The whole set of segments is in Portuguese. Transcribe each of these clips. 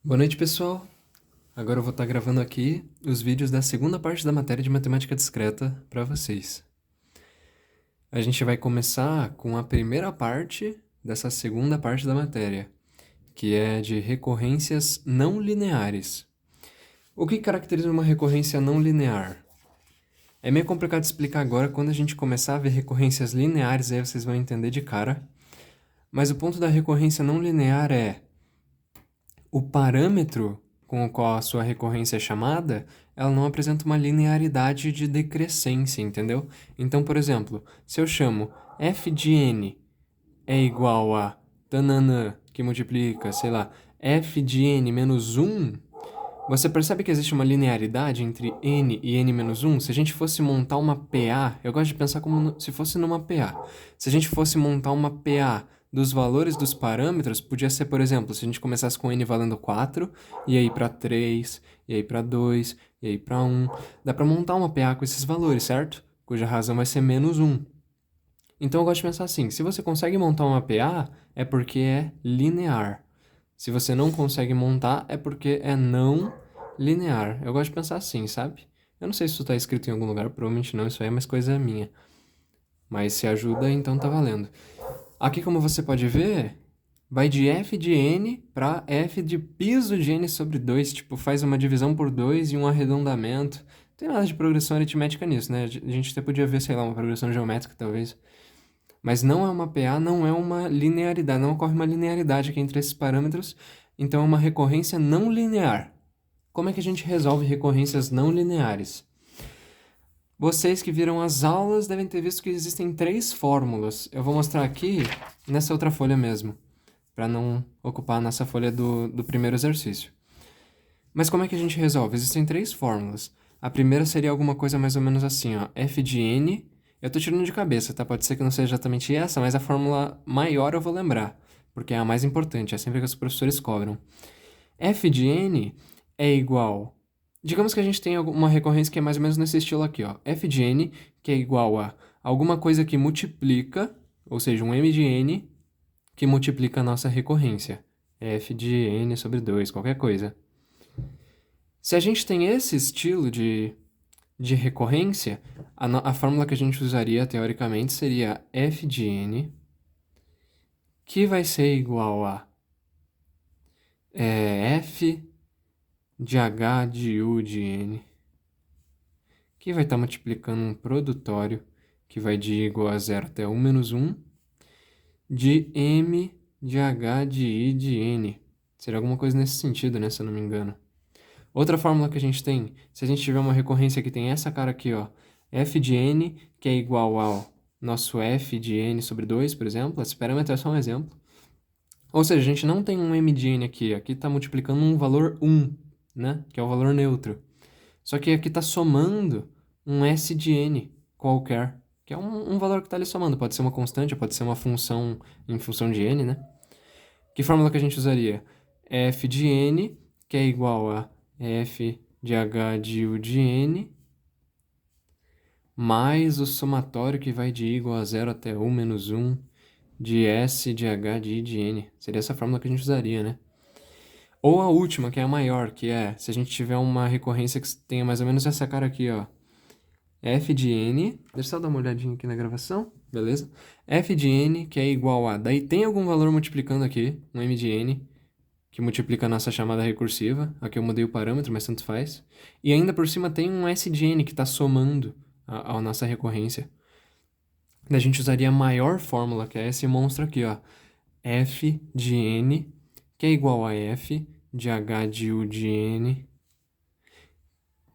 Boa noite, pessoal. Agora eu vou estar gravando aqui os vídeos da segunda parte da matéria de matemática discreta para vocês. A gente vai começar com a primeira parte dessa segunda parte da matéria, que é de recorrências não lineares. O que caracteriza uma recorrência não linear? É meio complicado de explicar agora. Quando a gente começar a ver recorrências lineares, aí vocês vão entender de cara. Mas o ponto da recorrência não linear é o parâmetro com o qual a sua recorrência é chamada, ela não apresenta uma linearidade de decrescência, entendeu? Então, por exemplo, se eu chamo f de n é igual a tananã, que multiplica, sei lá, f de n menos 1, você percebe que existe uma linearidade entre n e n menos 1? Se a gente fosse montar uma PA, eu gosto de pensar como se fosse numa PA. Se a gente fosse montar uma PA dos valores dos parâmetros, podia ser, por exemplo, se a gente começasse com n valendo 4, e aí para 3, e aí para 2, e aí para 1. Dá para montar uma PA com esses valores, certo? Cuja razão vai ser menos 1. Então eu gosto de pensar assim, se você consegue montar uma PA, é porque é linear. Se você não consegue montar, é porque é não linear. Eu gosto de pensar assim, sabe? Eu não sei se isso tá escrito em algum lugar, provavelmente não, isso aí é mais coisa minha. Mas se ajuda, então tá valendo. Aqui, como você pode ver, vai de f de n para f de piso de n sobre 2. Tipo, faz uma divisão por 2 e um arredondamento. Não tem nada de progressão aritmética nisso, né? A gente até podia ver, sei lá, uma progressão geométrica, talvez. Mas não é uma PA, não é uma linearidade, não ocorre uma linearidade aqui entre esses parâmetros, então é uma recorrência não linear. Como é que a gente resolve recorrências não lineares? Vocês que viram as aulas devem ter visto que existem 3 fórmulas. Eu vou mostrar aqui nessa outra folha mesmo, para não ocupar a nossa folha do primeiro exercício. Mas como é que a gente resolve? Existem 3 fórmulas. A primeira seria alguma coisa mais ou menos assim, ó, f de n. Eu tô tirando de cabeça, tá? Pode ser que não seja exatamente essa, mas a fórmula maior eu vou lembrar, porque é a mais importante, é sempre que os professores cobram. F de n é igual... Digamos que a gente tem uma recorrência que é mais ou menos nesse estilo aqui, ó. F de n, que é igual a alguma coisa que multiplica, ou seja, um m de n, que multiplica a nossa recorrência. F de n sobre 2, qualquer coisa. Se a gente tem esse estilo de recorrência, a fórmula que a gente usaria, teoricamente, seria f de n, que vai ser igual a f de h de u de n, que vai estar multiplicando um produtório que vai de igual a 0 até 1 menos 1, de m de h de i de n. Seria alguma coisa nesse sentido, né, se eu não me engano. Outra fórmula que a gente tem, se a gente tiver uma recorrência que tem essa cara aqui, ó, f de n, que é igual ao nosso f de n sobre 2, por exemplo, esse parâmetro é só um exemplo. Ou seja, a gente não tem um m de n aqui está multiplicando um valor 1, né, que é o valor neutro. Só que aqui está somando um s de n qualquer, que é um valor que está ali somando, pode ser uma constante, pode ser uma função em função de n, né? Que fórmula que a gente usaria? F de n, que é igual a f de h de u de n, mais o somatório que vai de igual a 0 até 1 menos 1 de s de h de i de n. Seria essa fórmula que a gente usaria, né? Ou a última, que é a maior, que é se a gente tiver uma recorrência que tenha mais ou menos essa cara aqui, ó. F de n, deixa eu só dar uma olhadinha aqui na gravação, beleza? F de n, que é igual a... Daí tem algum valor multiplicando aqui, um m de n, que multiplica a nossa chamada recursiva. Aqui eu mudei o parâmetro, mas tanto faz. E ainda por cima tem um s de n que está somando a nossa recorrência. Daí a gente usaria a maior fórmula, que é esse monstro aqui, ó. F de n, que é igual a f de h de u de n,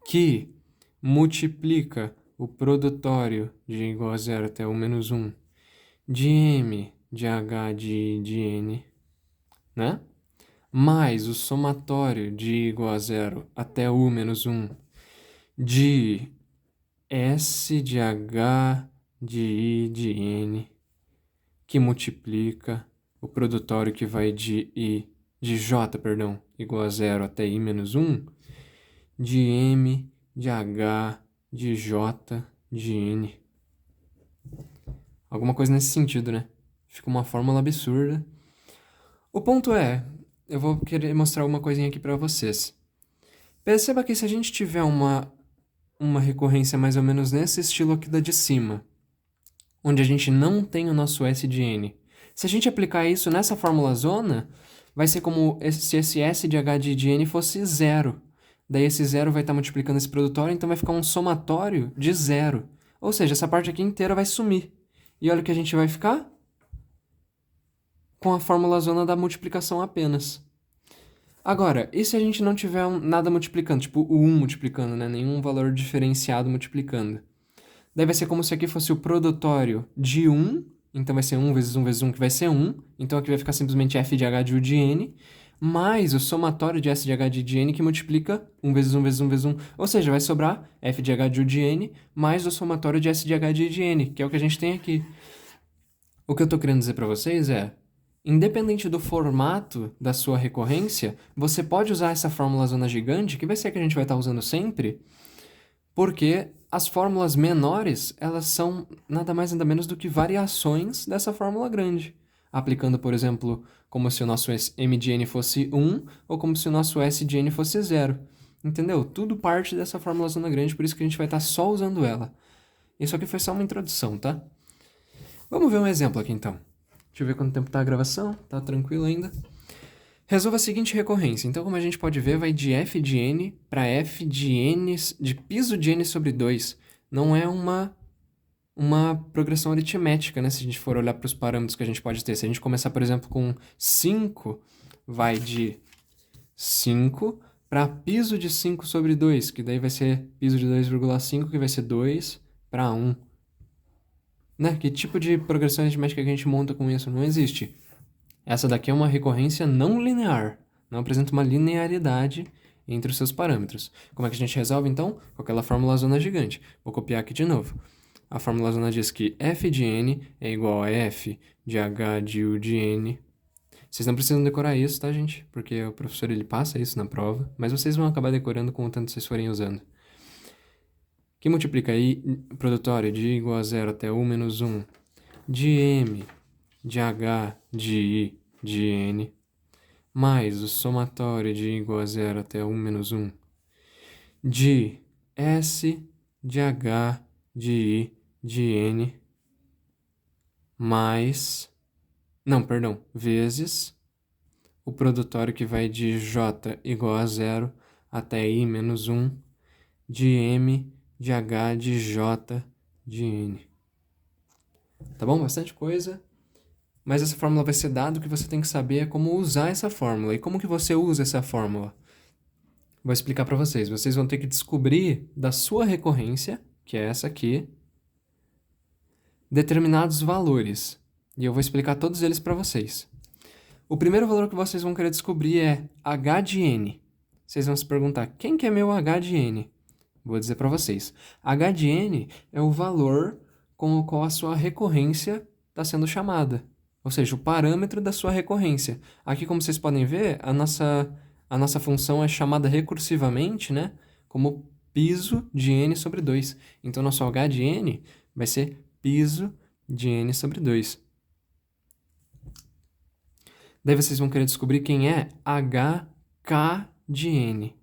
que multiplica o produtório de igual a 0 até 1 menos 1 de m de h de i de n, né? Mais o somatório de igual a 0 até u menos 1 de S de H de I de N, que multiplica o produtório que vai de J, perdão, igual a 0 até I menos 1, de M de H de J de N. Alguma coisa nesse sentido, né? Fica uma fórmula absurda. O ponto é, eu vou querer mostrar uma coisinha aqui para vocês. Perceba que se a gente tiver uma recorrência mais ou menos nesse estilo aqui da de cima, onde a gente não tem o nosso S de N, se a gente aplicar isso nessa fórmula zona, vai ser como se esse S de H de N fosse zero. Daí esse zero vai estar multiplicando esse produtório, então vai ficar um somatório de zero. Ou seja, essa parte aqui inteira vai sumir. E olha o que a gente vai ficar? Com a fórmula zona da multiplicação apenas. Agora, e se a gente não tiver nada multiplicando, tipo o 1 multiplicando, né? Nenhum valor diferenciado multiplicando. Daí vai ser como se aqui fosse o produtório de 1, então vai ser 1 vezes 1 vezes 1, que vai ser 1. Então aqui vai ficar simplesmente f de h de u de n, mais o somatório de s de h de n, que multiplica 1 vezes 1 vezes 1 vezes 1. Ou seja, vai sobrar f de h de u de n, mais o somatório de s de h de n, que é o que a gente tem aqui. O que eu estou querendo dizer para vocês é, independente do formato da sua recorrência, você pode usar essa fórmula zona gigante, que vai ser a que a gente vai estar usando sempre, porque as fórmulas menores, elas são nada mais nada menos do que variações dessa fórmula grande. Aplicando, por exemplo, como se o nosso m de n fosse 1 ou como se o nosso s de n fosse 0. Entendeu? Tudo parte dessa fórmula zona grande, por isso que a gente vai estar só usando ela. Isso aqui foi só uma introdução, tá? Vamos ver um exemplo aqui, então. Deixa eu ver quanto tempo tá a gravação. Tá tranquilo ainda? Resolva a seguinte recorrência. Então, como a gente pode ver, vai de f de n para f de n, de piso de n sobre 2. Não é uma progressão aritmética, né? Se a gente for olhar para os parâmetros que a gente pode ter. Se a gente começar, por exemplo, com 5, vai de 5 para piso de 5 sobre 2, que daí vai ser piso de 2,5, que vai ser 2 para 1. Né? Que tipo de progressão aritmética que a gente monta com isso? Não existe. Essa daqui é uma recorrência não linear. Não apresenta uma linearidade entre os seus parâmetros. Como é que a gente resolve, então? Com aquela fórmula zona gigante. Vou copiar aqui de novo. A fórmula zona diz que f de n é igual a f de h de u de n. Vocês não precisam decorar isso, tá, gente? Porque o professor ele passa isso na prova, mas vocês vão acabar decorando com o tanto vocês forem usando. Que multiplica aí o produtório de i igual a 0 até u menos 1 de m de h de i de n mais o somatório de i igual a 0 até 1 menos 1 de s de h de i de n mais... Não, perdão, vezes o produtório que vai de j igual a 0 até i menos 1 de m de h de j de n. Tá bom? Bastante coisa. Mas essa fórmula vai ser dada, o que você tem que saber é como usar essa fórmula. E como que você usa essa fórmula? Vou explicar para vocês. Vocês vão ter que descobrir da sua recorrência, que é essa aqui, determinados valores. E eu vou explicar todos eles para vocês. O primeiro valor que vocês vão querer descobrir é h de n. Vocês vão se perguntar, quem que é meu h de n? Vou dizer para vocês. H de n é o valor com o qual a sua recorrência está sendo chamada. Ou seja, o parâmetro da sua recorrência. Aqui, como vocês podem ver, a nossa função é chamada recursivamente, né, como piso de n sobre 2. Então, nosso h de n vai ser piso de n sobre 2. Daí vocês vão querer descobrir quem é hk de n.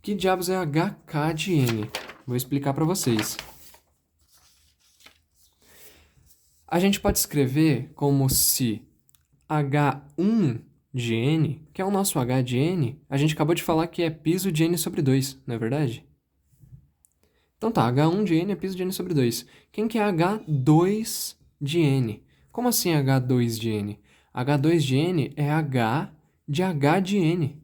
Que diabos é hk de n? Vou explicar para vocês. A gente pode escrever como se h1 de n, que é o nosso h de n, a gente acabou de falar que é piso de n sobre 2, não é verdade? Então tá, h1 de n é piso de n sobre 2. Quem que é h2 de n? Como assim h2 de n? h2 de n é h de n.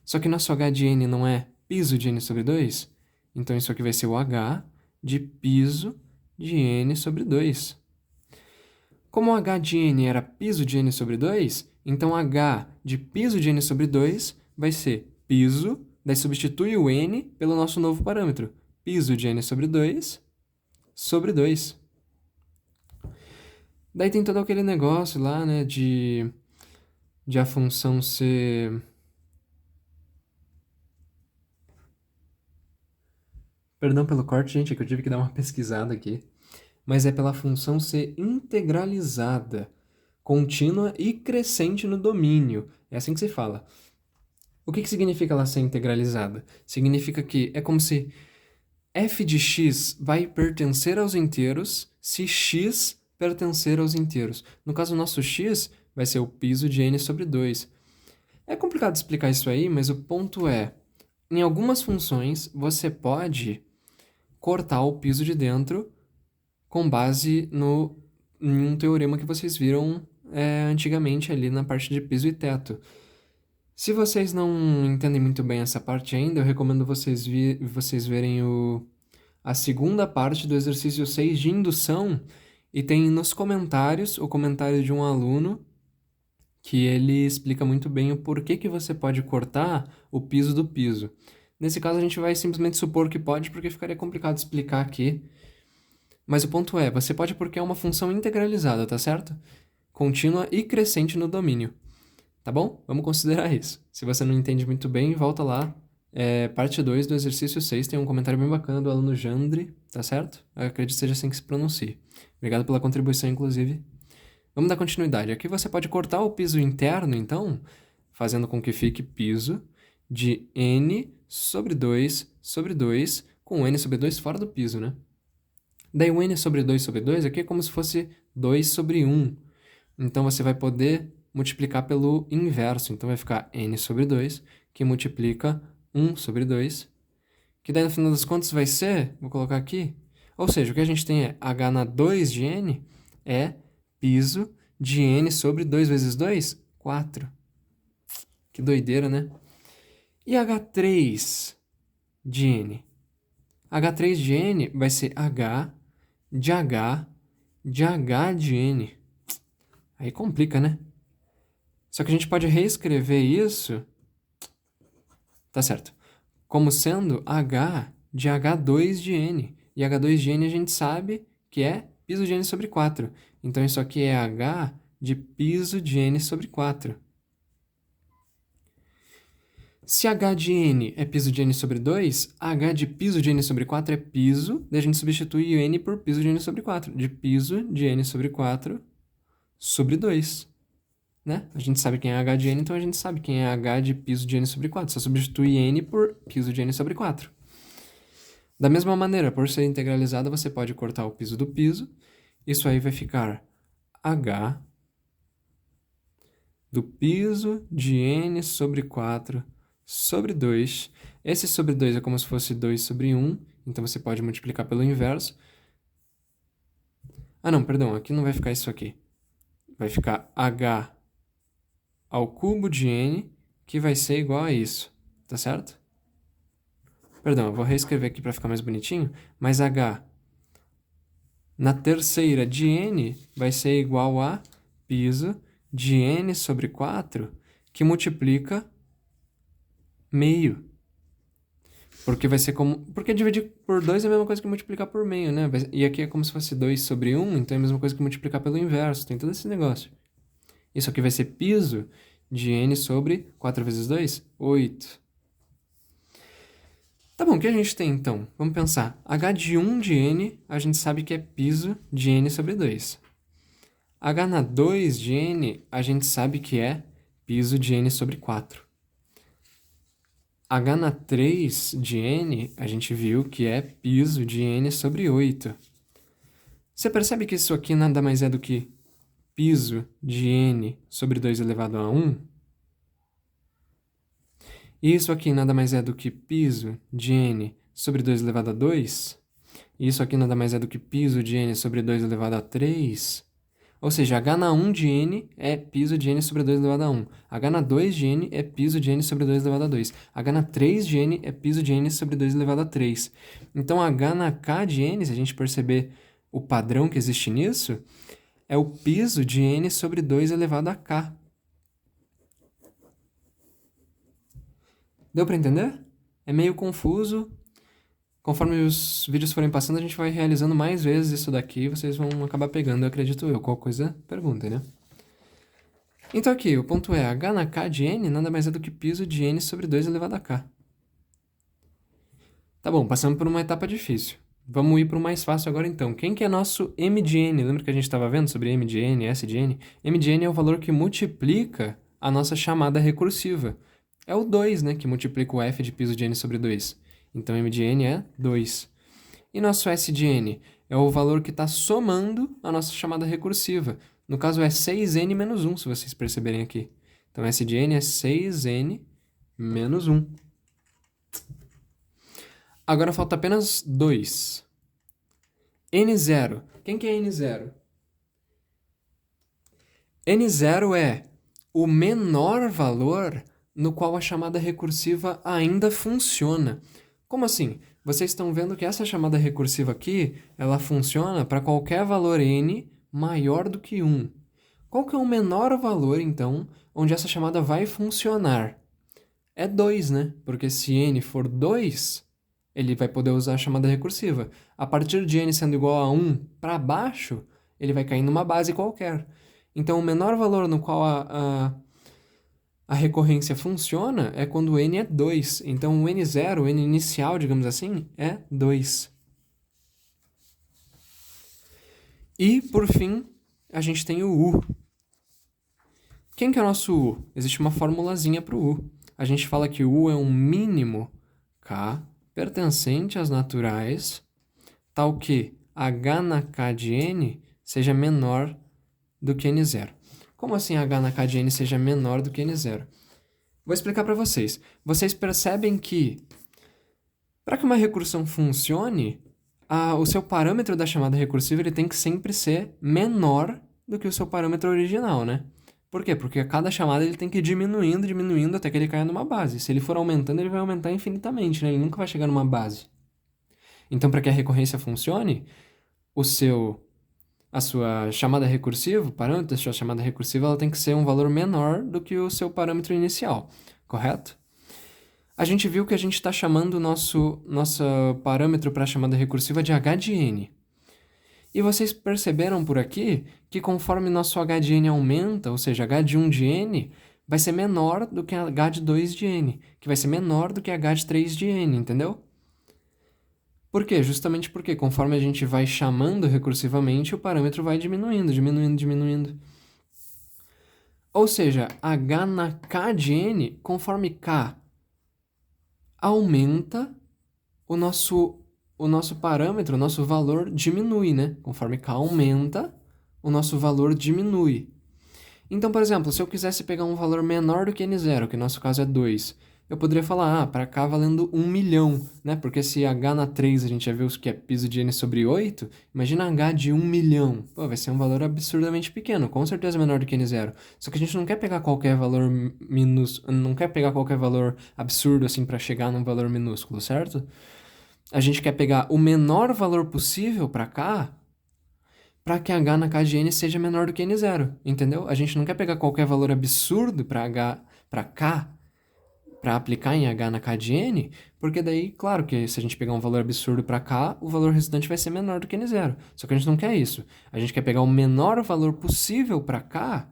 Só que nosso h de n não é piso de n sobre 2? Então isso aqui vai ser o h de piso de n sobre 2. Como o h de n era piso de n sobre 2, então h de piso de n sobre 2 vai ser piso, daí substitui o n pelo nosso novo parâmetro, piso de n sobre 2 sobre 2. Daí tem todo aquele negócio lá, né, de a função ser... Perdão pelo corte, gente, é que eu tive que dar uma pesquisada aqui. Mas é pela função ser integralizada. contínua e crescente no domínio. É assim que se fala. O que significa ela ser integralizada? Significa que é como se f de x vai pertencer aos inteiros se x pertencer aos inteiros. No caso, o nosso x vai ser o piso de n sobre 2. É complicado explicar isso aí, mas o ponto é, em algumas funções, você pode cortar o piso de dentro com base em um teorema que vocês viram antigamente ali na parte de piso e teto. Se vocês não entendem muito bem essa parte ainda, eu recomendo vocês verem a segunda parte do exercício 6 de indução, e tem nos comentários o comentário de um aluno que ele explica muito bem o porquê que você pode cortar o piso do piso. Nesse caso, a gente vai simplesmente supor que pode, porque ficaria complicado explicar aqui. Mas o ponto é, você pode porque é uma função integralizada, tá certo? Contínua e crescente no domínio. Tá bom? Vamos considerar isso. Se você não entende muito bem, volta lá. Parte 2 do exercício 6 tem um comentário bem bacana do aluno Jandri, tá certo? Eu acredito que seja assim que se pronuncie. Obrigado pela contribuição, inclusive. Vamos dar continuidade. Aqui você pode cortar o piso interno, então, fazendo com que fique piso de n sobre 2 sobre 2, com o n sobre 2 fora do piso, né? Daí o n sobre 2 sobre 2 aqui é como se fosse 2 sobre 1. Então você vai poder multiplicar pelo inverso. Então vai ficar n sobre 2, que multiplica 1 sobre 2, que daí no final das contas vai ser, vou colocar aqui, ou seja, o que a gente tem é h na 2 de n é piso de n sobre 2 vezes 2, 4. Que doideira, né? E h3 de n? h3 de n vai ser h de h de h de n. Aí complica, né? Só que a gente pode reescrever isso, tá certo, como sendo h de h2 de n. E h2 de n a gente sabe que é piso de n sobre 4. Então isso aqui é h de piso de n sobre 4. Se h de n é piso de n sobre 2, h de piso de n sobre 4 é piso, daí a gente substitui o n por piso de n sobre 4. De piso de n sobre 4 sobre 2. Né? A gente sabe quem é h de n, então a gente sabe quem é h de piso de n sobre 4. Só substitui n por piso de n sobre 4. Da mesma maneira, por ser integralizada, você pode cortar o piso do piso. Isso aí vai ficar h do piso de n sobre 4 sobre 2. Esse sobre 2 é como se fosse 2 sobre 1, então você pode multiplicar pelo inverso. Ah, não, perdão, aqui não vai ficar isso aqui. Vai ficar h ao cubo de n, que vai ser igual a isso, tá certo? Perdão, eu vou reescrever aqui para ficar mais bonitinho, mas h na terceira de n vai ser igual a piso de n sobre 4, que multiplica meio. Porque vai ser como... Porque dividir por 2 é a mesma coisa que multiplicar por meio, né? E aqui é como se fosse 2 sobre 1, então é a mesma coisa que multiplicar pelo inverso. Tem todo esse negócio. Isso aqui vai ser piso de n sobre 4 vezes 2, 8. Tá bom, o que a gente tem então? Vamos pensar. h de 1 de n, a gente sabe que é piso de n sobre 2. h na 2 de n, a gente sabe que é piso de n sobre 4. h na 3 de n, a gente viu que é piso de n sobre 8. Você percebe que isso aqui nada mais é do que piso de n sobre 2 elevado a 1? E isso aqui nada mais é do que piso de n sobre 2 elevado a 2? E isso aqui nada mais é do que piso de n sobre 2 elevado a 3? Ou seja, h na 1 de n é piso de n sobre 2 elevado a 1. h na 2 de n é piso de n sobre 2 elevado a 2. h na 3 de n é piso de n sobre 2 elevado a 3. Então, h na k de n, se a gente perceber o padrão que existe nisso, é o piso de n sobre 2 elevado a k. Deu para entender? É meio confuso. Conforme os vídeos forem passando, a gente vai realizando mais vezes isso daqui e vocês vão acabar pegando, eu acredito eu. Qualquer coisa, pergunta, né? Então aqui, o ponto é, h na k de n nada mais é do que piso de n sobre 2 elevado a k. Tá bom, passamos por uma etapa difícil. Vamos ir para o mais fácil agora então. Quem que é nosso M de N? Lembra que a gente estava vendo sobre M de N, S de N? M de N é o valor que multiplica a nossa chamada recursiva. É o 2, né? Que multiplica o F de piso de N sobre 2. Então M de N é 2. E nosso S de N é o valor que está somando a nossa chamada recursiva. No caso é 6N menos 1, se vocês perceberem aqui. Então S de N é 6N menos 1. Agora falta apenas 2. N0. Quem que é N0? N0 é o menor valor no qual a chamada recursiva ainda funciona. Como assim? Vocês estão vendo que essa chamada recursiva aqui, ela funciona para qualquer valor n maior do que 1. Qual que é o menor valor, então, onde essa chamada vai funcionar? É 2, né? Porque se n for 2, ele vai poder usar a chamada recursiva. A partir de n sendo igual a 1 para baixo, ele vai cair numa base qualquer. Então, o menor valor no qual a recorrência funciona é quando n é 2. Então, o n0, o n inicial, digamos assim, é 2. E, por fim, a gente tem o U. Quem que é o nosso U? Existe uma formulazinha para o U. A gente fala que o U é um mínimo K pertencente às naturais, tal que H na K de N seja menor do que N0. Como assim H na K de N seja menor do que N0? Vou explicar para vocês. Vocês percebem que, para que uma recursão funcione, o seu parâmetro da chamada recursiva ele tem que sempre ser menor do que o seu parâmetro original, né? Por quê? Porque a cada chamada ele tem que ir diminuindo, diminuindo até que ele caia numa base. Se ele for aumentando, ele vai aumentar infinitamente, né? Ele nunca vai chegar numa base. Então, para que a recorrência funcione, a sua chamada recursiva, o parâmetro da sua chamada recursiva, ela tem que ser um valor menor do que o seu parâmetro inicial, correto? A gente viu que a gente está chamando o nosso parâmetro para a chamada recursiva de h de n. E vocês perceberam por aqui que conforme nosso h de n aumenta, ou seja, h de 1 de n, vai ser menor do que h de 2 de n, que vai ser menor do que h de 3 de n, entendeu? Por quê? Justamente porque conforme a gente vai chamando recursivamente, o parâmetro vai diminuindo, diminuindo, diminuindo. Ou seja, h na k de n, conforme k aumenta, o nosso parâmetro, o nosso valor diminui, né? Conforme k aumenta, o nosso valor diminui. Então, por exemplo, se eu quisesse pegar um valor menor do que n0, que no nosso caso é 2, eu poderia falar, para cá valendo 1 milhão, né? Porque se h na 3 a gente já viu que é piso de n sobre 8, imagina h de 1 milhão. Pô, vai ser um valor absurdamente pequeno, com certeza menor do que n0. Só que a gente não quer pegar qualquer valor não quer pegar qualquer valor absurdo assim para chegar num valor minúsculo, certo? A gente quer pegar o menor valor possível para cá, para que h na k de n seja menor do que n0, entendeu? A gente não quer pegar qualquer valor absurdo para k, para aplicar em h na k de n, porque daí, claro que se a gente pegar um valor absurdo para k, o valor restante vai ser menor do que n0. Só que a gente não quer isso. A gente quer pegar o menor valor possível para k,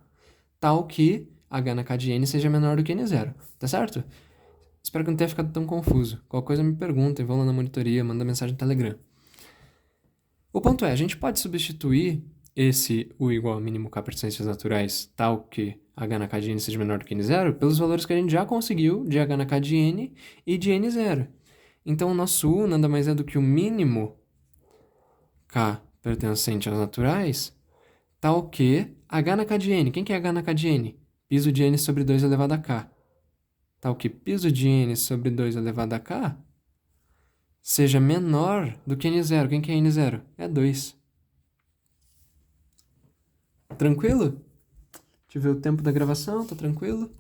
tal que h na k de n seja menor do que n0, tá certo? Espero que não tenha ficado tão confuso. Qualquer coisa me pergunta, vão lá na monitoria, manda mensagem no Telegram. O ponto é, a gente pode substituir esse U igual a mínimo K por ciências naturais, tal que H na K de N seja menor do que N0, pelos valores que a gente já conseguiu de H na K de N e de N0. Então, o nosso U nada mais é do que o mínimo K pertencente aos naturais, tal que H na K de N. Quem que é H na K de N? Piso de N sobre 2 elevado a K. Tal que piso de N sobre 2 elevado a K seja menor do que N0. Quem que é N0? É 2. Tranquilo? Deixa eu ver o tempo da gravação, tá tranquilo?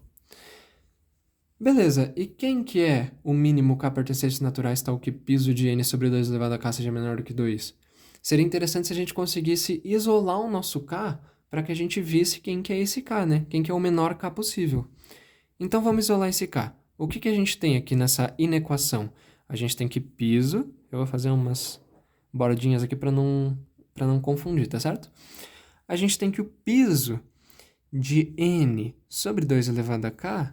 Beleza, e quem que é o mínimo K pertencentes naturais tal que piso de N sobre 2 elevado a K seja menor do que 2? Seria interessante se a gente conseguisse isolar o nosso K para que a gente visse quem que é esse K, né? Quem que é o menor K possível. Então vamos isolar esse K. O que a gente tem aqui nessa inequação? A gente tem que piso, eu vou fazer umas bordinhas aqui para não confundir, tá certo? A gente tem que o piso de N sobre 2 elevado a K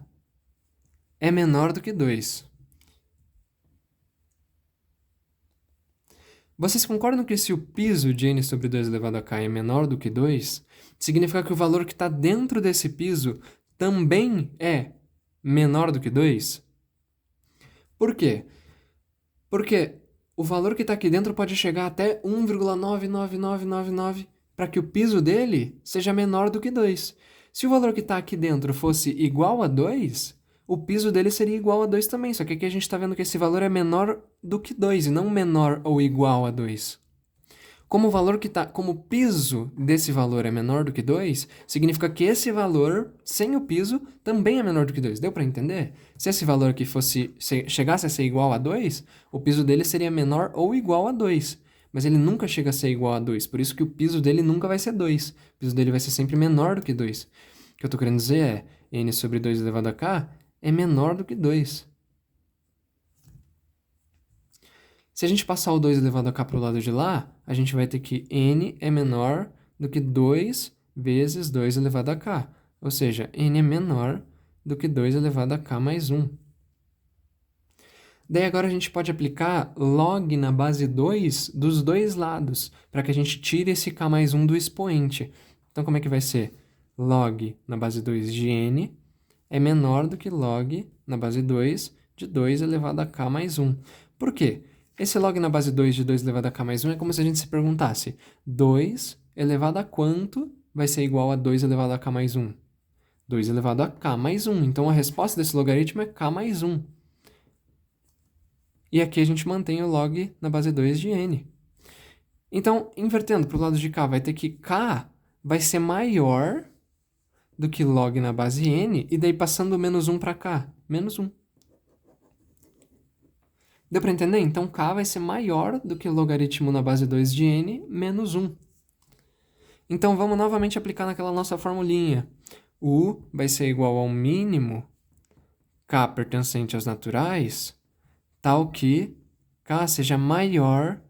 é menor do que 2. Vocês concordam que se o piso de n sobre 2 elevado a k é menor do que 2, significa que o valor que está dentro desse piso também é menor do que 2? Por quê? Porque o valor que está aqui dentro pode chegar até 1,99999 para que o piso dele seja menor do que 2. Se o valor que está aqui dentro fosse igual a 2, o piso dele seria igual a 2 também, só que aqui a gente está vendo que esse valor é menor do que 2 e não menor ou igual a 2. Como o piso desse valor é menor do que 2, significa que esse valor, sem o piso, também é menor do que 2. Deu para entender? Se esse valor aqui chegasse a ser igual a 2, o piso dele seria menor ou igual a 2. Mas ele nunca chega a ser igual a 2, por isso que o piso dele nunca vai ser 2. O piso dele vai ser sempre menor do que 2. O que eu estou querendo dizer é, n sobre 2 elevado a k é menor do que 2. Se a gente passar o 2 elevado a k para o lado de lá, a gente vai ter que n é menor do que 2 vezes 2 elevado a k. Ou seja, n é menor do que 2 elevado a k mais 1. Daí agora a gente pode aplicar log na base 2 dos dois lados, para que a gente tire esse k mais 1 do expoente. Então como é que vai ser? Log na base 2 de n é menor do que log na base 2 de 2 elevado a k mais 1. Por quê? Esse log na base 2 de 2 elevado a k mais 1 é como se a gente se perguntasse 2 elevado a quanto vai ser igual a 2 elevado a k mais 1? 2 elevado a k mais 1. Então a resposta desse logaritmo é k mais 1. E aqui a gente mantém o log na base 2 de n. Então, invertendo para o lado de cá, vai ter que k vai ser maior do que log na base n, e daí passando o menos 1 para cá, menos 1. Deu para entender? Então, k vai ser maior do que logaritmo na base 2 de n, menos 1. Então, vamos novamente aplicar naquela nossa formulinha. U vai ser igual ao mínimo k pertencente aos naturais, tal que k seja maior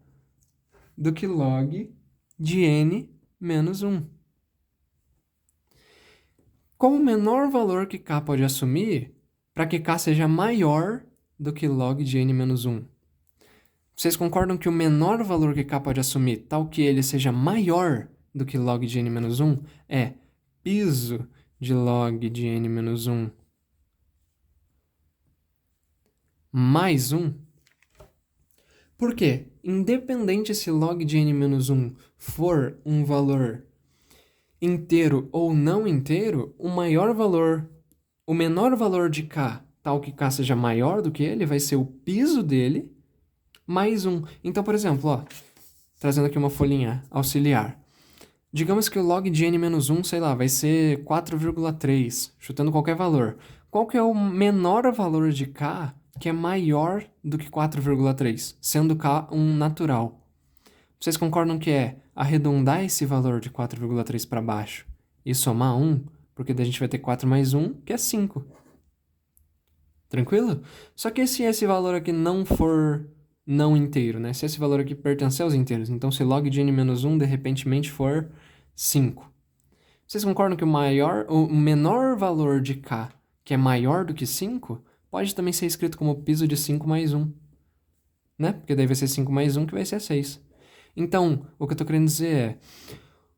do que log de n menos 1. Qual o menor valor que k pode assumir para que k seja maior do que log de n menos 1? Vocês concordam que o menor valor que k pode assumir, tal que ele seja maior do que log de n menos 1, é piso de log de n menos 1 mais 1? Por quê? Independente se log de n menos 1 for um valor inteiro ou não inteiro, o menor valor de k, tal que k seja maior do que ele, vai ser o piso dele mais 1. Então, por exemplo, ó, trazendo aqui uma folhinha auxiliar. Digamos que o log de n menos 1, sei lá, vai ser 4,3, chutando qualquer valor. Qual que é o menor valor de k que é maior do que 4,3, sendo k um natural? Vocês concordam que é arredondar esse valor de 4,3 para baixo e somar 1? Porque daí a gente vai ter 4 mais 1, que é 5. Tranquilo? Só que se esse valor aqui não for não inteiro, né? Se esse valor aqui pertencer aos inteiros, então se log de n menos 1 de repentemente for 5. Vocês concordam que o menor valor de k, que é maior do que 5, pode também ser escrito como piso de 5 mais 1, né? Porque daí vai ser 5 mais 1, que vai ser 6. Então, o que eu estou querendo dizer é,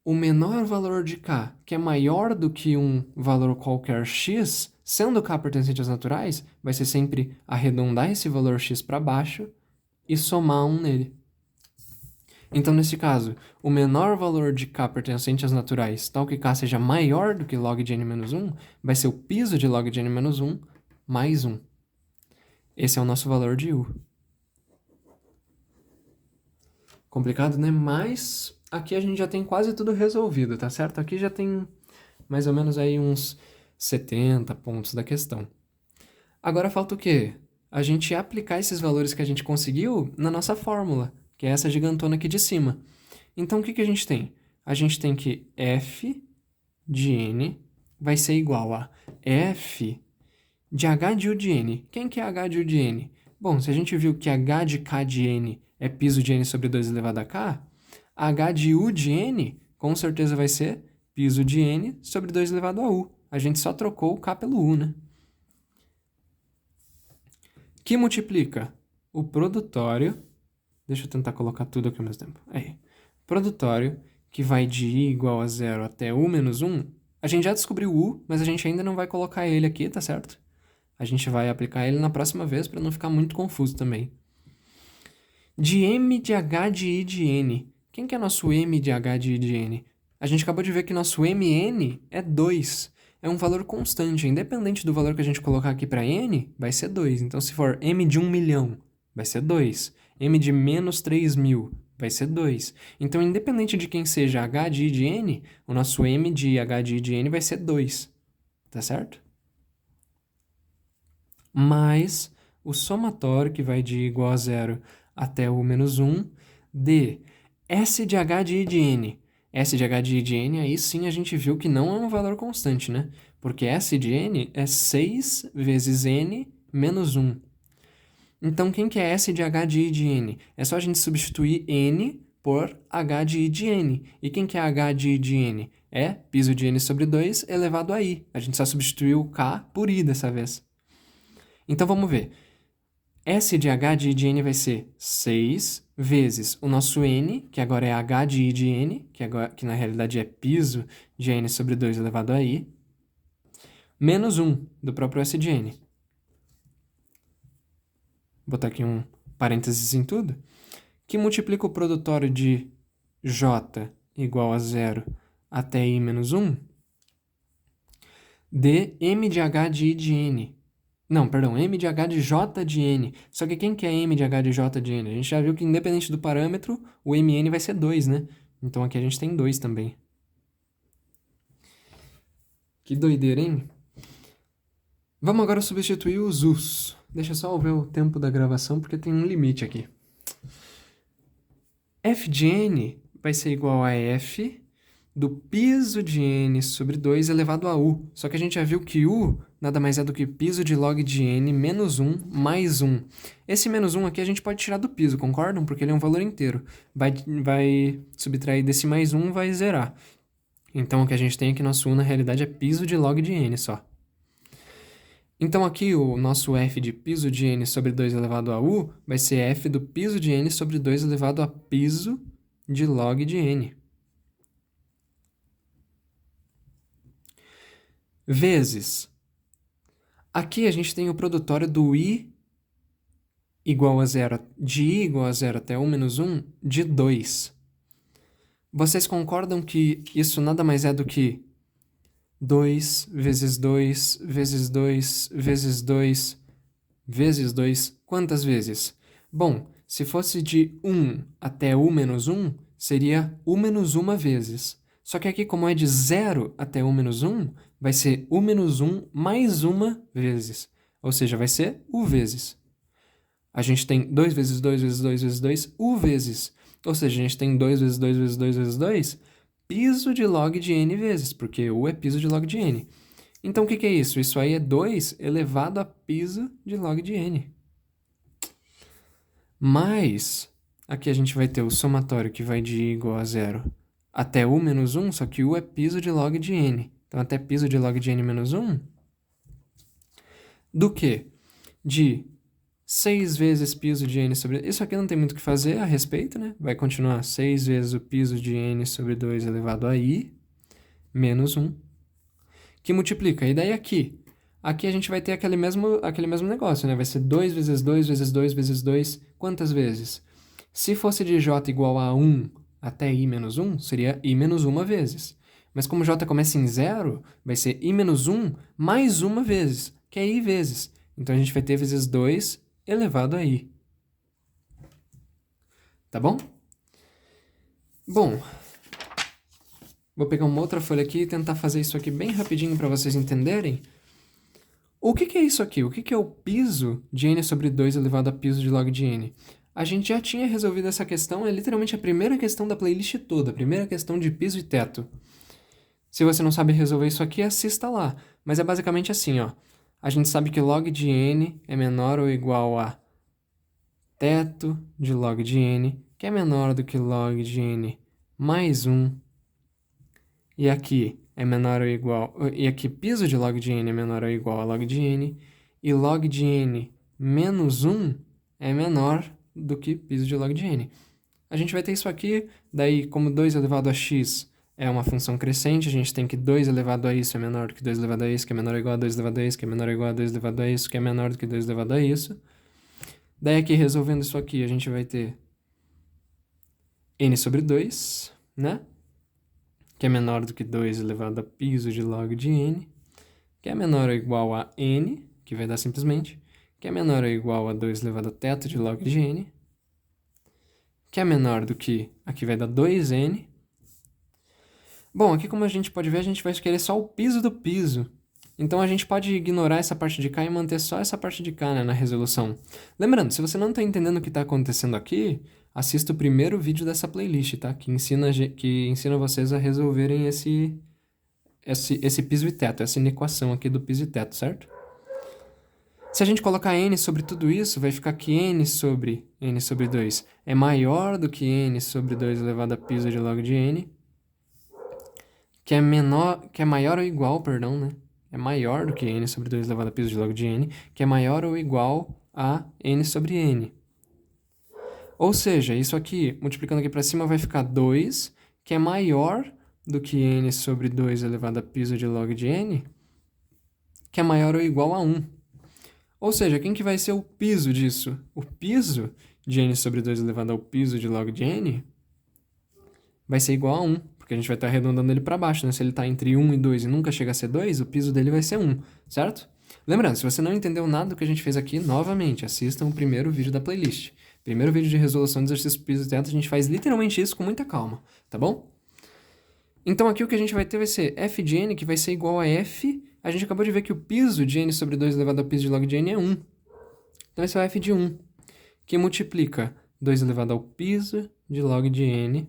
o menor valor de k, que é maior do que um valor qualquer x, sendo k pertencente aos naturais, vai ser sempre arredondar esse valor x para baixo e somar 1 nele. Então, nesse caso, o menor valor de k pertencente aos naturais, tal que k seja maior do que log de n menos 1, vai ser o piso de log de n menos 1 mais 1. Esse é o nosso valor de u. Complicado, né? Mas aqui a gente já tem quase tudo resolvido, tá certo? Aqui já tem mais ou menos aí uns 70 pontos da questão. Agora falta o quê? A gente aplicar esses valores que a gente conseguiu na nossa fórmula, que é essa gigantona aqui de cima. Então, o que a gente tem? A gente tem que f de n vai ser igual a f de h de u de n. Quem que é h de u de n? Bom, se a gente viu que h de k de n é piso de n sobre 2 elevado a k, h de u de n com certeza vai ser piso de n sobre 2 elevado a u. A gente só trocou o k pelo u, né? Que multiplica o produtório Deixa eu tentar colocar tudo aqui ao mesmo tempo. Aí. Produtório, que vai de i igual a 0 até u menos 1. A gente já descobriu o u, mas a gente ainda não vai colocar ele aqui, tá certo? A gente vai aplicar ele na próxima vez para não ficar muito confuso também. De m de h de i de n. Quem que é nosso m de h de i de n? A gente acabou de ver que nosso mn é 2. É um valor constante. Independente do valor que a gente colocar aqui para n, vai ser 2. Então, se for m de 1 milhão, vai ser 2. M de menos 3.000, vai ser 2. Então, independente de quem seja h de i de n, o nosso m de h de i de n vai ser 2. Tá certo? Mais o somatório, que vai de i igual a 0 até u menos 1, de S de h de i de n. S de h de i de n, aí sim a gente viu que não é um valor constante, né? Porque S de n é 6 vezes n menos 1. Então, quem que é S de h de i de n? É só a gente substituir n por h de i de n. E quem que é h de i de n? É piso de n sobre 2 elevado a i. A gente só substituiu o k por i dessa vez. Então, vamos ver. S de h de i de n vai ser 6 vezes o nosso n, que agora é h de i de n, que na realidade é piso de n sobre 2 elevado a i, menos 1 do próprio S de n. Vou botar aqui um parênteses em tudo, que multiplica o produtório de j igual a 0 até i menos 1, de m de h de i de n. Não, perdão, m de h de j de n. Só que quem que é m de h de j de n? A gente já viu que independente do parâmetro, o mn vai ser 2, né? Então aqui a gente tem 2 também. Que doideira, hein? Vamos agora substituir os u's. Deixa eu só ver o tempo da gravação, porque tem um limite aqui. F de n vai ser igual a f do piso de n sobre 2 elevado a u. Só que a gente já viu que u nada mais é do que piso de log de n menos 1 mais 1. Esse menos 1 aqui a gente pode tirar do piso, concordam? Porque ele é um valor inteiro. Vai subtrair desse mais 1, vai zerar. Então o que a gente tem é que nosso u na realidade é piso de log de n só. Então aqui o nosso f de piso de n sobre 2 elevado a u vai ser f do piso de n sobre 2 elevado a piso de log de n. Vezes. Aqui a gente tem o produtório do i igual a 0, de i igual a 0 até u menos 1 de 2. Vocês concordam que isso nada mais é do que 2 vezes 2 vezes 2 vezes 2 vezes 2? Quantas vezes? Bom, se fosse de 1 até u menos 1, seria u menos 1 vezes. Só que aqui, como é de 0 até u menos 1, vai ser u menos 1 mais 1 vezes. Ou seja, vai ser u vezes. A gente tem 2 vezes 2 vezes 2 vezes 2, u vezes. Ou seja, a gente tem 2 vezes 2 vezes 2 vezes 2, piso de log de n vezes, porque u é piso de log de n. Então, o que é isso? Isso aí é 2 elevado a piso de log de n. Mas, aqui a gente vai ter o somatório que vai de i igual a 0 até u menos 1, só que u é piso de log de n. Então, até piso de log de n menos 1, do que? De 6 vezes piso de n sobre... Isso aqui não tem muito o que fazer a respeito, né? Vai continuar 6 vezes o piso de n sobre 2 elevado a i, menos 1, que multiplica. E daí aqui? Aqui a gente vai ter aquele mesmo negócio, né? Vai ser 2 vezes 2 vezes 2 vezes 2. Quantas vezes? Se fosse de j igual a 1 até i menos 1, seria i menos 1 vezes. Mas como j começa em 0, vai ser i menos 1 mais 1 vezes, que é i vezes. Então a gente vai ter vezes 2 elevado a i. Tá bom? Bom, vou pegar uma outra folha aqui e tentar fazer isso aqui bem rapidinho para vocês entenderem. O que é isso aqui? O que é o piso de n sobre 2 elevado a piso de log de n? A gente já tinha resolvido essa questão, é literalmente a primeira questão da playlist toda, a primeira questão de piso e teto. Se você não sabe resolver isso aqui, assista lá. Mas é basicamente assim, ó. A gente sabe que log de n é menor ou igual a teto de log de n, que é menor do que log de n mais 1. E aqui é menor ou igual... E aqui piso de log de n é menor ou igual a log de n. E log de n menos 1 é menor do que piso de log de n. A gente vai ter isso aqui, daí como 2 elevado a x é uma função crescente, a gente tem que 2 elevado a isso é menor do que 2 elevado a isso, que é menor ou igual a 2 elevado a isso, que é menor ou igual a 2 elevado a isso, que é menor do que 2 elevado a isso. Daí aqui, resolvendo isso aqui, a gente vai ter n sobre 2, né? Que é menor do que 2 elevado a piso de log de n, que é menor ou igual a n, que vai dar simplesmente, que é menor ou igual a 2 elevado a θ de log de n, que é menor do que, aqui vai dar 2n. Bom, aqui como a gente pode ver, a gente vai querer só o piso do piso. Então a gente pode ignorar essa parte de cá e manter só essa parte de cá, né, na resolução. Lembrando, se você não está entendendo o que está acontecendo aqui, assista o primeiro vídeo dessa playlist, tá? Que ensina vocês a resolverem esse piso e teto, essa inequação aqui do piso e teto, certo? Se a gente colocar n sobre tudo isso, vai ficar que n sobre 2 é maior do que n sobre 2 elevado a piso de log de n, que é maior ou igual, perdão, né? É maior do que n sobre 2 elevado a piso de log de n, que é maior ou igual a n sobre n. Ou seja, isso aqui, multiplicando aqui para cima, vai ficar 2, que é maior do que n sobre 2 elevado a piso de log de n, que é maior ou igual a 1. Ou seja, quem que vai ser o piso disso? O piso de n sobre 2 elevado ao piso de log de n vai ser igual a 1, porque a gente vai estar arredondando ele para baixo, né? Se ele está entre 1 e 2 e nunca chega a ser 2, o piso dele vai ser 1, certo? Lembrando, se você não entendeu nada do que a gente fez aqui, novamente, assistam o primeiro vídeo da playlist. Primeiro vídeo de resolução de exercício piso e teto, a gente faz literalmente isso com muita calma, tá bom? Então aqui o que a gente vai ter vai ser f de n, que vai ser igual a f. A gente acabou de ver que o piso de n sobre 2 elevado ao piso de log de n é 1. Então esse é o f de 1, que multiplica 2 elevado ao piso de log de n,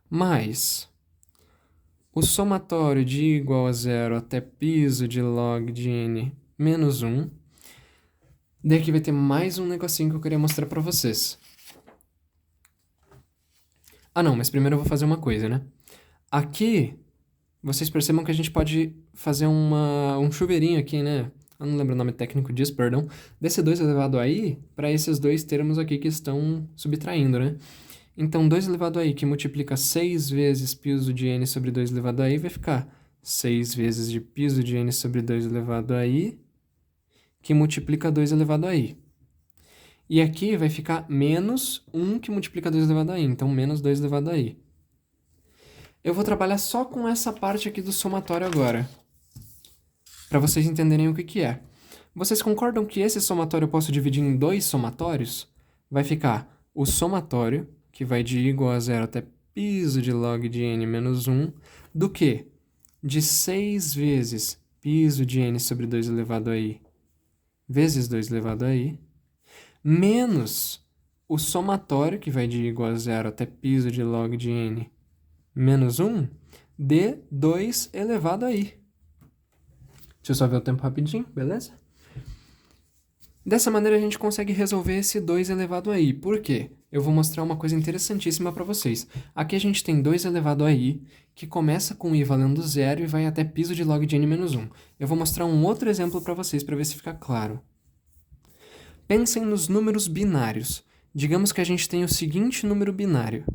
mais o somatório de igual a 0 até piso de log de n menos 1. Daqui vai ter mais um negocinho que eu queria mostrar para vocês. Ah não, mas primeiro eu vou fazer uma coisa, né? Aqui, vocês percebam que a gente pode fazer um chuveirinho aqui, né? Eu não lembro o nome técnico disso, perdão. Desse 2 elevado a i, para esses dois termos aqui que estão subtraindo, né? Então, 2 elevado a i, que multiplica 6 vezes piso de n sobre 2 elevado a i, vai ficar 6 vezes de piso de n sobre 2 elevado a i, que multiplica 2 elevado a i. E aqui vai ficar menos 1 que multiplica 2 elevado a i, então menos 2 elevado a i. Eu vou trabalhar só com essa parte aqui do somatório agora, para vocês entenderem o que é. Vocês concordam que esse somatório eu posso dividir em dois somatórios? Vai ficar o somatório, que vai de igual a 0 até piso de log de n menos 1, do que? De 6 vezes piso de n sobre 2 elevado a i vezes 2 elevado a i, menos o somatório, que vai de igual a 0 até piso de log de n menos 1, de 2 elevado a i. Deixa eu só ver o tempo rapidinho, beleza? Dessa maneira a gente consegue resolver esse 2 elevado a i. Por quê? Eu vou mostrar uma coisa interessantíssima para vocês. Aqui a gente tem 2 elevado a i, que começa com i valendo 0 e vai até piso de log de n menos 1. Eu vou mostrar um outro exemplo para vocês, para ver se fica claro. Pensem nos números binários. Digamos que a gente tem o seguinte número binário.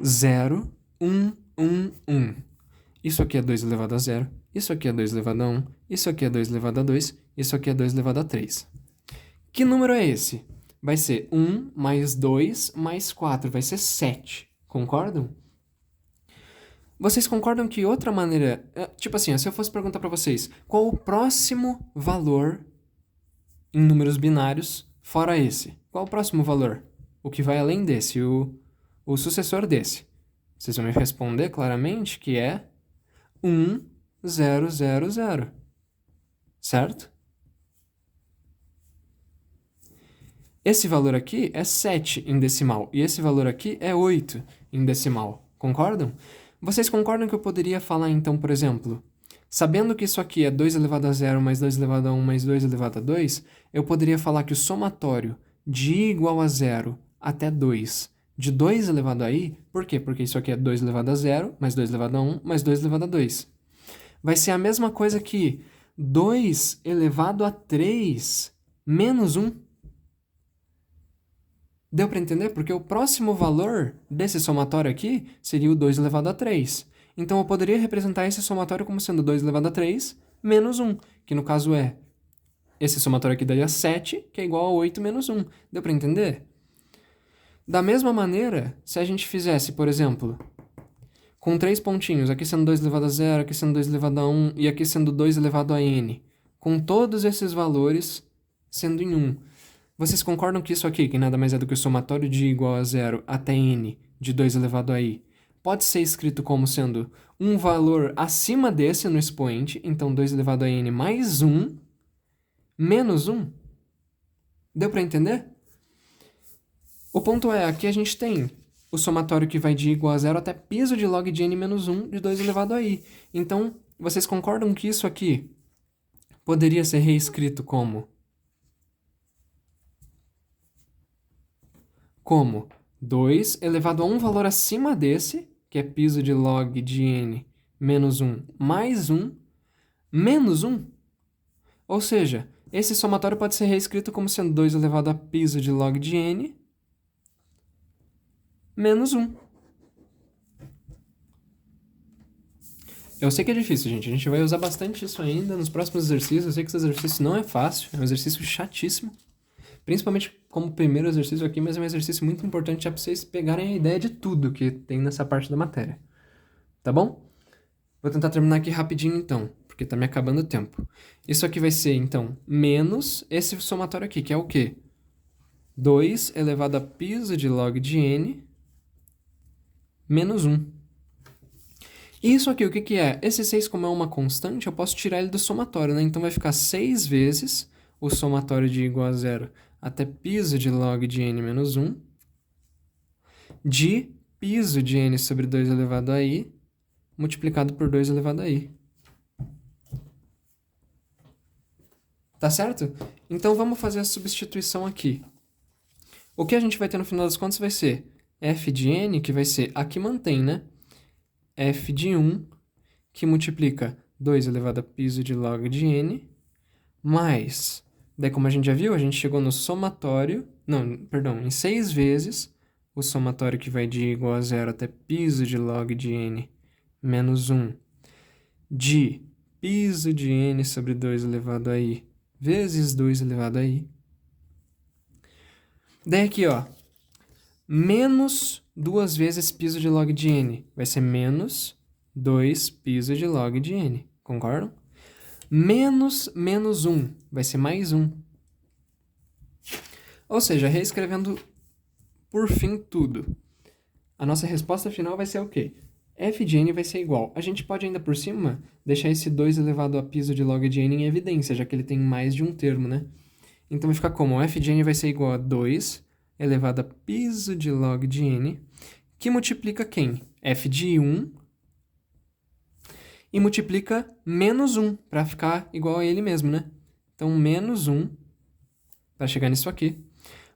0, 1, 1, 1. Isso aqui é 2 elevado a 0, isso aqui é 2 elevado a 1, isso aqui é 2 elevado a 2, isso aqui é 2 elevado a 3. Que número é esse? Vai ser 1 mais 2 mais 4, vai ser 7. Concordam? Vocês concordam que outra maneira... Tipo assim, se eu fosse perguntar para vocês, qual o próximo valor em números binários fora esse? Qual o próximo valor? O que vai além desse, o sucessor desse. Vocês vão me responder claramente que é 1, 0, 0, 0. Certo? Esse valor aqui é 7 em decimal, e esse valor aqui é 8 em decimal. Concordam? Vocês concordam que eu poderia falar, então, por exemplo, sabendo que isso aqui é 2 elevado a 0 mais 2 elevado a 1 mais 2 elevado a 2, eu poderia falar que o somatório de i igual a 0 até 2 de 2 elevado a i, por quê? Porque isso aqui é 2 elevado a 0, mais 2 elevado a 1, mais 2 elevado a 2. Vai ser a mesma coisa que 2 elevado a 3 menos 1. Deu para entender? Porque o próximo valor desse somatório aqui seria o 2 elevado a 3. Então, eu poderia representar esse somatório como sendo 2 elevado a 3 menos 1, que no caso é esse somatório aqui daria 7, que é igual a 8 menos 1. Deu para entender? Da mesma maneira, se a gente fizesse, por exemplo, com 3 pontinhos, aqui sendo 2 elevado a 0, aqui sendo 2 elevado a 1 e aqui sendo 2 elevado a n, com todos esses valores sendo em 1. Vocês concordam que isso aqui, que nada mais é do que o somatório de igual a 0 até n de 2 elevado a i, pode ser escrito como sendo um valor acima desse no expoente, então 2 elevado a n mais 1, menos 1? Deu para entender? O ponto é, aqui a gente tem o somatório que vai de igual a 0 até piso de log de n menos 1 de 2 elevado a i. Então, vocês concordam que isso aqui poderia ser reescrito como 2 elevado a um valor acima desse, que é piso de log de n menos 1 mais 1, menos 1? Ou seja, esse somatório pode ser reescrito como sendo 2 elevado a piso de log de n menos 1. Eu sei que é difícil, gente. A gente vai usar bastante isso ainda nos próximos exercícios. Eu sei que esse exercício não é fácil, é um exercício chatíssimo. Principalmente como primeiro exercício aqui, mas é um exercício muito importante já para vocês pegarem a ideia de tudo que tem nessa parte da matéria. Tá bom? Vou tentar terminar aqui rapidinho então, porque tá me acabando o tempo. Isso aqui vai ser, então, menos esse somatório aqui, que é o quê? 2 elevado a piso de log de n menos 1. E isso aqui, o que que é? Esse 6, como é uma constante, eu posso tirar ele do somatório, né? Então vai ficar 6 vezes o somatório de igual a 0 até piso de log de n menos 1 de piso de n sobre 2 elevado a i multiplicado por 2 elevado a i. Tá certo? Então vamos fazer a substituição aqui. O que a gente vai ter no final das contas vai ser f de n, que vai ser, aqui mantém, né? F de 1, que multiplica 2 elevado a piso de log de n, mais, daí como a gente já viu, a gente chegou no somatório, não, perdão, em 6 vezes, o somatório que vai de igual a 0 até piso de log de n menos 1, de piso de n sobre 2 elevado a i, vezes 2 elevado a i. Daí aqui, ó, menos 2 vezes piso de log de n, vai ser menos 2 piso de log de n, concordam? Menos 1, vai ser mais 1. Ou seja, reescrevendo por fim tudo. A nossa resposta final vai ser o quê? F de n vai ser igual. A gente pode ainda por cima deixar esse 2 elevado a piso de log de n em evidência, já que ele tem mais de um termo, né? Então vai ficar como? F de n vai ser igual a 2 elevado a piso de log de n, que multiplica quem? F de 1 e multiplica menos 1, para ficar igual a ele mesmo, né? Então, menos 1, para chegar nisso aqui,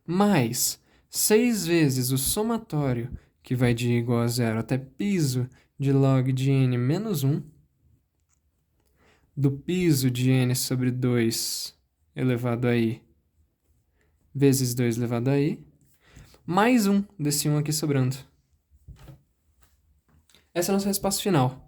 mais 6 vezes o somatório, que vai de igual a 0 até piso de log de n menos 1, do piso de n sobre 2 elevado a i, vezes 2 elevado a i, mais 1 desse 1 aqui sobrando. Essa é a nossa resposta final.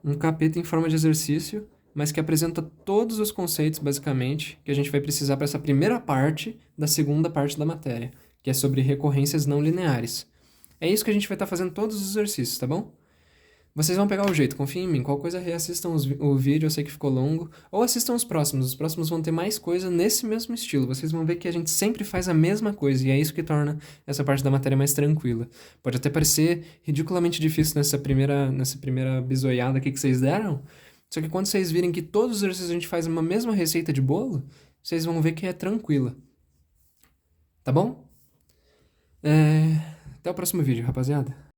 Um capeta em forma de exercício, mas que apresenta todos os conceitos, basicamente, que a gente vai precisar para essa primeira parte da segunda parte da matéria, que é sobre recorrências não lineares. É isso que a gente vai estar fazendo todos os exercícios, tá bom? Vocês vão pegar o jeito, confiem em mim. Qual coisa, reassistam o vídeo, eu sei que ficou longo, ou assistam os próximos vão ter mais coisa nesse mesmo estilo. Vocês vão ver que a gente sempre faz a mesma coisa, e é isso que torna essa parte da matéria mais tranquila. Pode até parecer ridiculamente difícil nessa primeira bisoiada aqui que vocês deram, só que quando vocês virem que todos os exercícios a gente faz uma mesma receita de bolo, vocês vão ver que é tranquila. Tá bom? Até o próximo vídeo, rapaziada.